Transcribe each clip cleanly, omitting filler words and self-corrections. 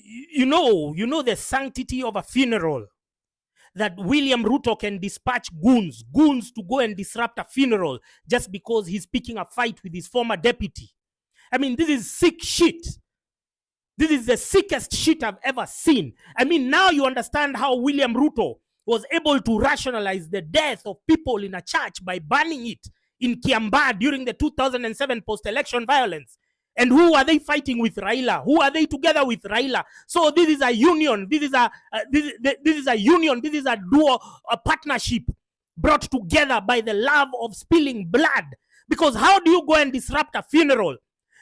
you know the sanctity of a funeral, that William Ruto can dispatch goons to go and disrupt a funeral just because he's picking a fight with his former deputy. I mean, this is sick shit. This is the sickest shit I've ever seen. I mean, now you understand how William Ruto was able to rationalize the death of people in a church by burning it in Kiambaa during the 2007 post-election violence. And who are they fighting with? Raila. Who are they together with? Raila. So this is a union. This is a union. This is a duo, a partnership brought together by the love of spilling blood. Because how do you go and disrupt a funeral?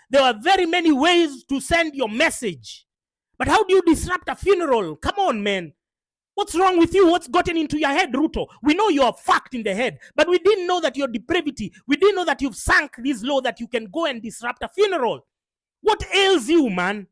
There are very many ways to send your message. But how do you disrupt a funeral? Come on, man. What's wrong with you? What's gotten into your head, Ruto? We know you're fucked in the head, but we didn't know that your depravity, we didn't know that you've sunk this low that you can go and disrupt a funeral. What ails you, man?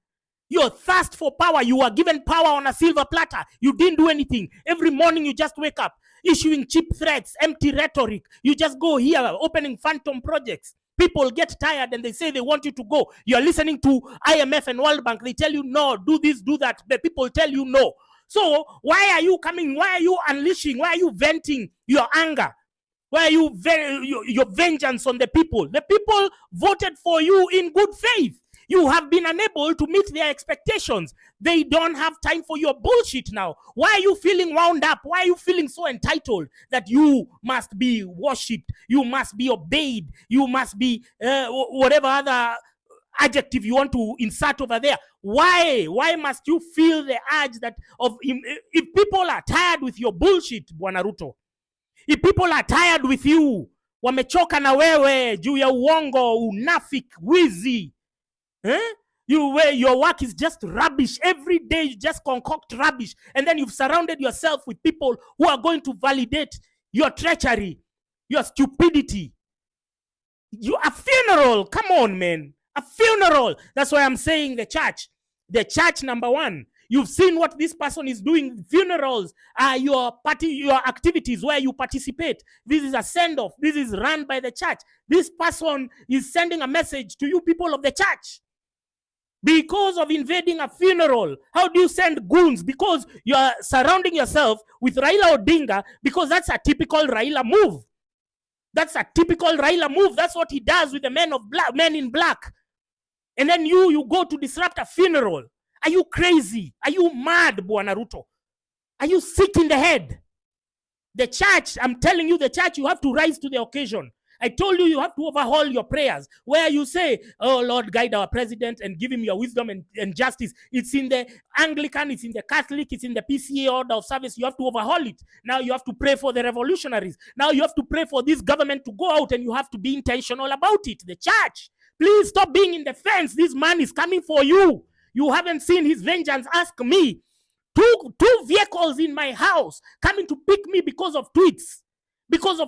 Your thirst for power. You are given power on a silver platter. You didn't do anything. Every morning you just wake up, issuing cheap threats, empty rhetoric. You just go here, opening phantom projects. People get tired and they say they want you to go. You're listening to IMF and World Bank. They tell you no, do this, do that. The people tell you no. So why are you coming? Why are you unleashing? Why are you venting your anger? Why are you your vengeance on the people? The people voted for you in good faith. You have been unable to meet their expectations. They don't have time for your bullshit now. Why are you feeling wound up? Why are you feeling so entitled that you must be worshipped? You must be obeyed. You must be whatever other adjective you want to insert over there. Why must you feel the urge that of if people are tired with your bullshit, Bwana Ruto, if people are tired with you, wamechoka na wewe juu ya uongo, unafik, wizi, your work is just rubbish. Every day you just concoct rubbish, and then you've surrounded yourself with people who are going to validate your treachery, your stupidity. A funeral, come on, man. A funeral. That's why I'm saying the church number one. You've seen what this person is doing. Funerals are your activities where you participate. This is a send-off. This is run by the church. This person is sending a message to you people of the church. Because of invading a funeral, how do you send goons? Because you are surrounding yourself with Raila Odinga, because that's a typical Raila move. That's a typical Raila move. That's what he does with the men in black. And then you go to disrupt a funeral. Are you crazy? Are you mad, Bwana Ruto? Are you sick in the head? The church, I'm telling you, the church, you have to rise to the occasion. I told you have to overhaul your prayers, where you say, oh Lord, guide our president and give him your wisdom and justice. It's in the Anglican, it's in the Catholic, it's in the PCA order of service. You have to overhaul it. Now you have to pray for the revolutionaries. Now you have to pray for this government to go out, and you have to be intentional about it. The church, please stop being in the fence. This man is coming for you. You haven't seen his vengeance. Ask me. Two vehicles in my house coming to pick me because of tweets. Because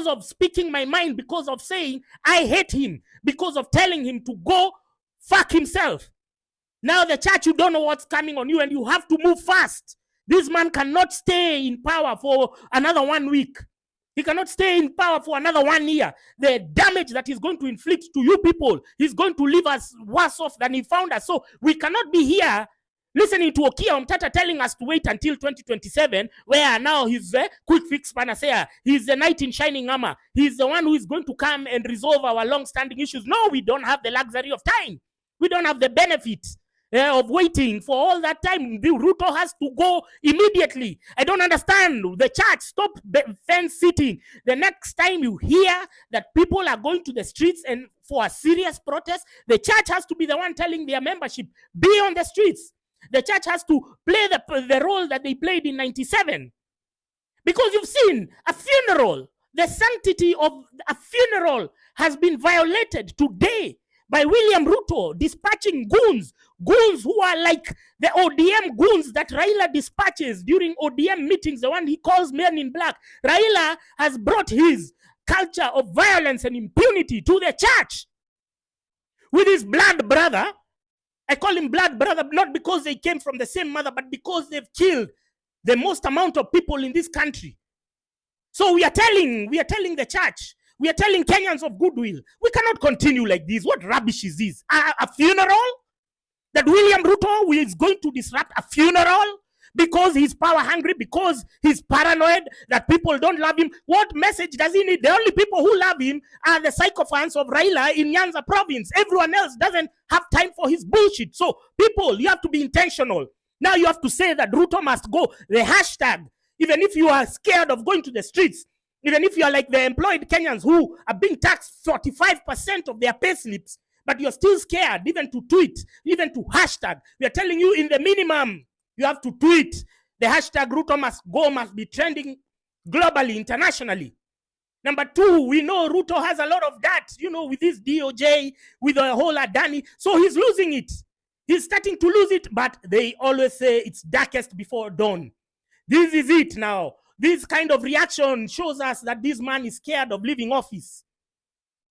of speaking my mind, because of saying I hate him, because of telling him to go fuck himself. Now the church, you don't know what's coming on you, and you have to move fast. This man cannot stay in power for another 1 week. He cannot stay in power for another 1 year. The damage that he's going to inflict to you people, he's going to leave us worse off than he found us. So we cannot be here listening to Okia Omtata telling us to wait until 2027, where now he's a quick fix panacea. He's the knight in shining armor. He's the one who is going to come and resolve our long-standing issues. No, we don't have the luxury of time. We don't have the benefit of waiting for all that time. The Ruto has to go immediately. I don't understand. The church, stop fence sitting. The next time you hear that people are going to the streets and for a serious protest, the church has to be the one telling their membership, be on the streets. The church has to play the role that they played in 97. Because you've seen a funeral, the sanctity of a funeral has been violated today by William Ruto dispatching goons who are like the ODM goons that Raila dispatches during ODM meetings, the one he calls men in black. Raila has brought his culture of violence and impunity to the church with his blood brother. I call him blood brother not because they came from the same mother, but because they've killed the most amount of people in this country. So we are telling the church, we are telling Kenyans of goodwill, we cannot continue like this. What rubbish is this? A funeral? That William Ruto is going to disrupt a funeral because he's power hungry, because he's paranoid, that people don't love him. What message does he need? The only people who love him are the sycophants of Raila in Nyanza province. Everyone else doesn't have time for his bullshit. So people, you have to be intentional. Now you have to say that Ruto must go. The hashtag, even if you are scared of going to the streets, even if you are like the employed Kenyans who are being taxed 45% of their pay slips, but you're still scared even to tweet, even to hashtag. We are telling you in the minimum, you have to tweet. The hashtag Ruto must go must be trending globally, internationally. Number two, we know Ruto has a lot of that, with his DOJ, with the whole Adani. So he's losing it. He's starting to lose it, but they always say it's darkest before dawn. This is it now. This kind of reaction shows us that this man is scared of leaving office.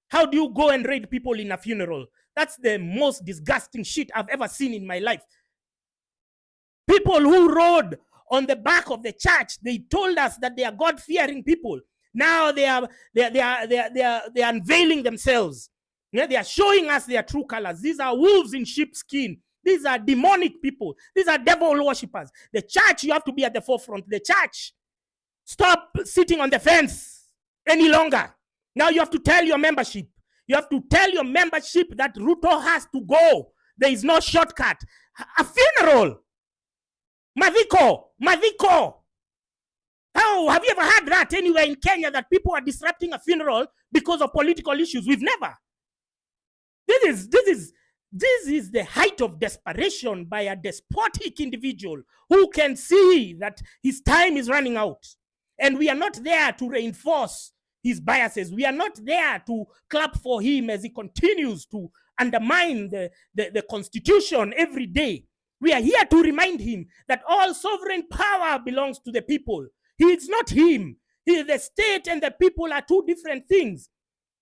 How do you go and raid people in a funeral? That's the most disgusting shit I've ever seen in my life. People who rode on the back of the church, they told us that they are God-fearing people. Now they are unveiling themselves. They are showing us their true colors. These are wolves in sheep's skin. These are demonic people. These are devil worshippers. The church, you have to be at the forefront. The church, stop sitting on the fence any longer. Now you have to tell your membership. You have to tell your membership that Ruto has to go. There is no shortcut. A funeral. Madhiko. How have you ever heard that anywhere in Kenya, that people are disrupting a funeral because of political issues? We've never. This is the height of desperation by a despotic individual who can see that his time is running out. And we are not there to reinforce his biases. We are not there to clap for him as he continues to undermine the constitution every day. We are here to remind him that all sovereign power belongs to the people. It's not him. The state and the people are two different things.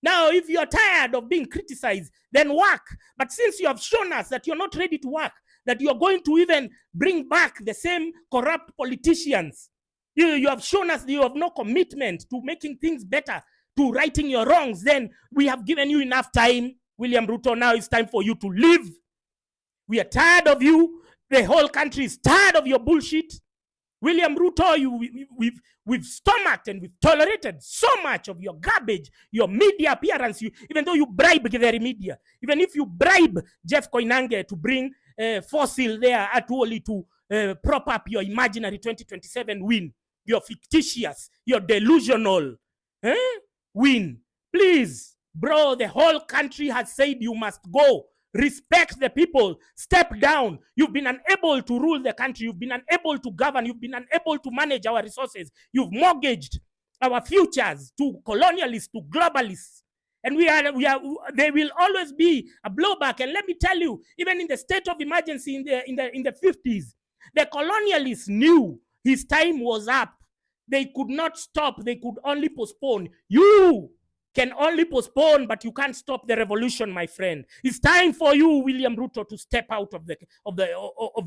Now, if you're tired of being criticized, then work. But since you have shown us that you're not ready to work, that you're going to even bring back the same corrupt politicians, you have shown us that you have no commitment to making things better, to righting your wrongs, then we have given you enough time. William Ruto, now it's time for you to leave. We are tired of you. The whole country is tired of your bullshit. William Ruto, we've stomached and we've tolerated so much of your garbage, your media appearance. Even though you bribe the media, even if you bribe Jeff Koinange to bring Fossil there actually to prop up your imaginary 2027 win, you're fictitious, you're delusional win. Please, bro, the whole country has said you must go. Respect the people. Step down. You've been unable to rule the country. You've been unable to govern. You've been unable to manage our resources. You've mortgaged our futures to colonialists, to globalists. And there will always be a blowback. And let me tell you, even in the state of emergency in the 50s, the colonialists knew his time was up. They could not stop. They could only postpone. You can only postpone, but you can't stop the revolution, my friend. It's time for you, William Ruto, to step out of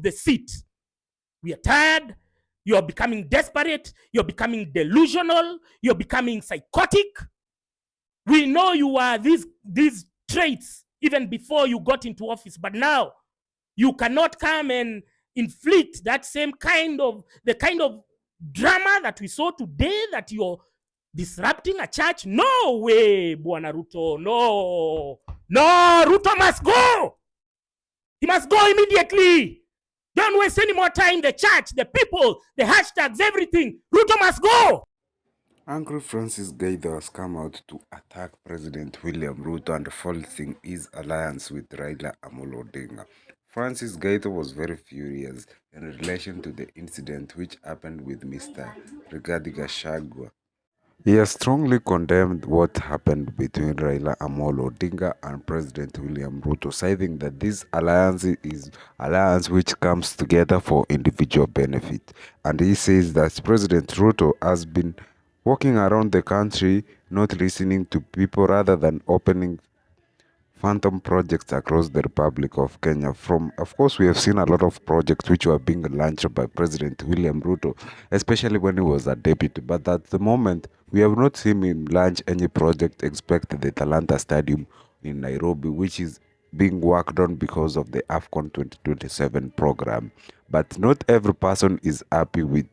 the seat. We are tired. You're becoming desperate. You're becoming delusional. You're becoming psychotic. We know you are these traits even before you got into office, but now you cannot come and inflict that same kind of drama that we saw today, that you're disrupting a church. No way, Bwana Ruto. No, Ruto must go. He must go immediately. Don't waste any more time. The church, the people, the hashtags, everything. Ruto must go. Angry Francis Gaitho has come out to attack President William Ruto and faulting his alliance with Raila Amolo Odinga. Francis Gaitho was very furious in relation to the incident which happened with Mr. Rigathi Gachagua. He has strongly condemned what happened between Raila Amolo Odinga and President William Ruto, citing that this alliance is alliance which comes together for individual benefit. And he says that President Ruto has been walking around the country, not listening to people rather than opening phantom projects across the Republic of Kenya. Of course, we have seen a lot of projects which were being launched by President William Ruto, especially when he was a deputy. But at the moment, we have not seen him launch any project except the Talanta Stadium in Nairobi, which is being worked on because of the AFCON 2027 program. But not every person is happy with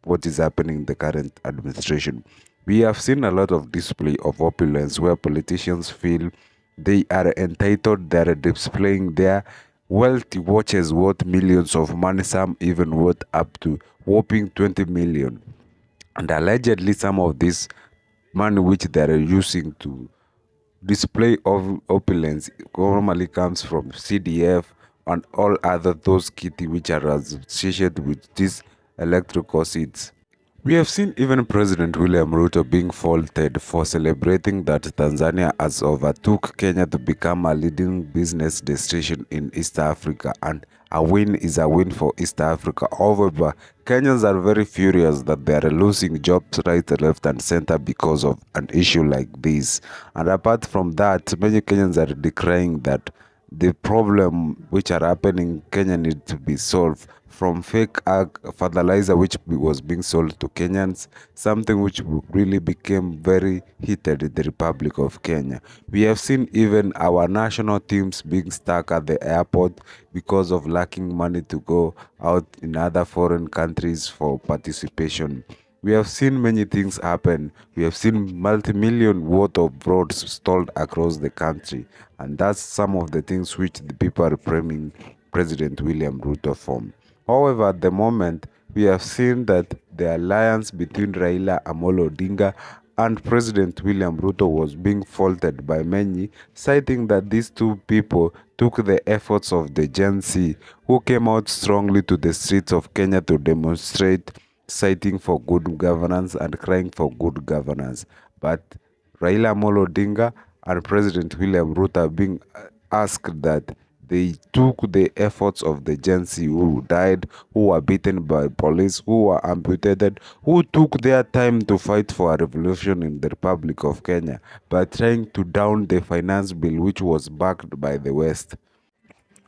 what is happening in the current administration. We have seen a lot of display of opulence where politicians feel they are entitled, they are displaying their wealthy watches worth millions of money, some even worth up to whopping 20 million. And allegedly, some of this money which they are using to display of opulence normally comes from CDF and all other those kitty which are associated with these electrical seeds. We have seen even President William Ruto being faulted for celebrating that Tanzania has overtook Kenya to become a leading business destination in East Africa, and a win is a win for East Africa. However, Kenyans are very furious that they are losing jobs right, left and center because of an issue like this. And apart from that, many Kenyans are decrying that the problem which are happening in Kenya need to be solved, from fake fertilizer which was being sold to Kenyans, something which really became very heated in the Republic of Kenya. We have seen even our national teams being stuck at the airport because of lacking money to go out in other foreign countries for participation. We have seen many things happen. We have seen multi-million worth of roads stalled across the country, and that's some of the things which the people are blaming President William Ruto for. However, at the moment, we have seen that the alliance between Raila Amolo Odinga and President William Ruto was being faulted by many, citing that these two people took the efforts of the Gen Z who came out strongly to the streets of Kenya to demonstrate, citing for good governance and crying for good governance. But Raila Amolo Odinga and President William Ruto are being asked that they took the efforts of the Gen Z who died, who were beaten by police, who were amputated, who took their time to fight for a revolution in the Republic of Kenya by trying to down the finance bill which was backed by the West.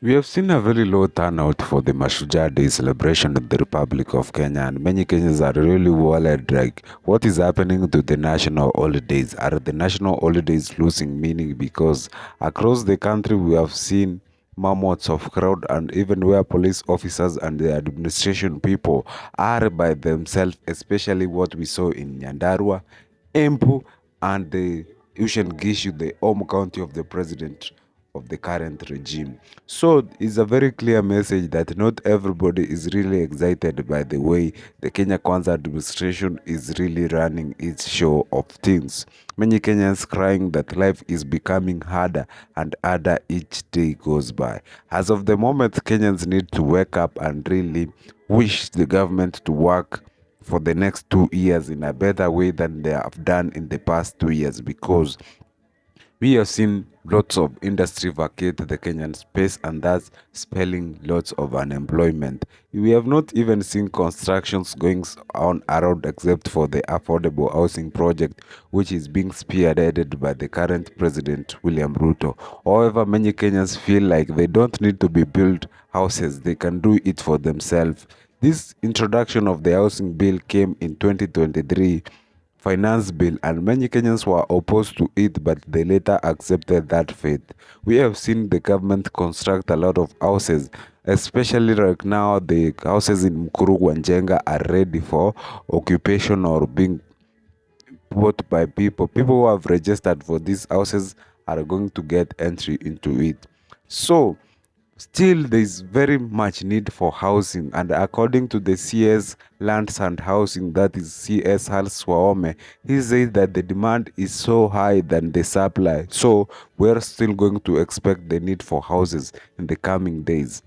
We have seen a very low turnout for the Mashujaa Day celebration in the Republic of Kenya, and many Kenyans are really worried like what is happening to the national holidays. Are the national holidays losing meaning? Because across the country we have seen mammoths of crowd, and even where police officers and the administration people are by themselves, especially what we saw in Nyandarua, Embu, and the Ushen Gishu, the home county of the president of the current regime. So it's a very clear message that not everybody is really excited by the way the Kenya Kwanza administration is really running its show of things. Many Kenyans crying that life is becoming harder and harder each day goes by. As of the moment, Kenyans need to wake up and really wish the government to work for the next 2 years in a better way than they have done in the past 2 years, because we have seen lots of industry vacate the Kenyan space, and that's spelling lots of unemployment. We have not even seen constructions going on around except for the affordable housing project which is being spearheaded by the current president William Ruto. However, many Kenyans feel like they don't need to be built houses, they can do it for themselves. This introduction of the housing bill came in 2023 finance bill, and many Kenyans were opposed to it, but they later accepted that fate. We have seen the government construct a lot of houses, especially right now the houses in Mukuru and Jenga are ready for occupation or being bought by people. People who have registered for these houses are going to get entry into it. So still, there is very much need for housing, and according to the CS Lands and Housing, that is CS Hal Swahome, he said that the demand is so high than the supply. So we're still going to expect the need for houses in the coming days.